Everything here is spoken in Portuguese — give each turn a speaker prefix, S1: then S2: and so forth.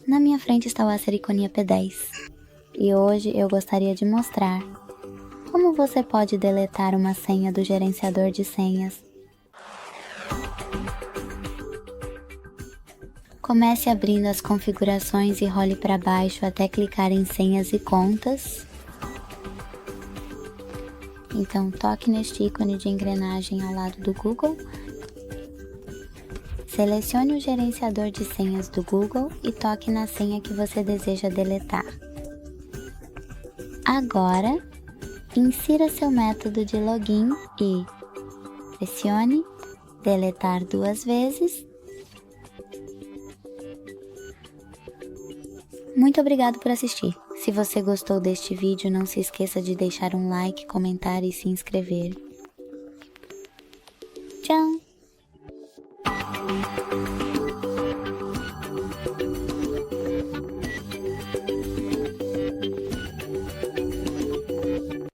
S1: Na minha frente está o ACER Iconia P10 e hoje eu gostaria de mostrar como você pode deletar uma senha do gerenciador de senhas. Comece abrindo as configurações e role para baixo até clicar em senhas e contas. Então toque neste ícone de engrenagem ao lado do Google. Selecione o gerenciador de senhas do Google e toque na senha que você deseja deletar. Agora, insira seu método de login e pressione deletar 2 vezes. Muito obrigado por assistir. Se você gostou deste vídeo, não se esqueça de deixar um like, comentar e se inscrever.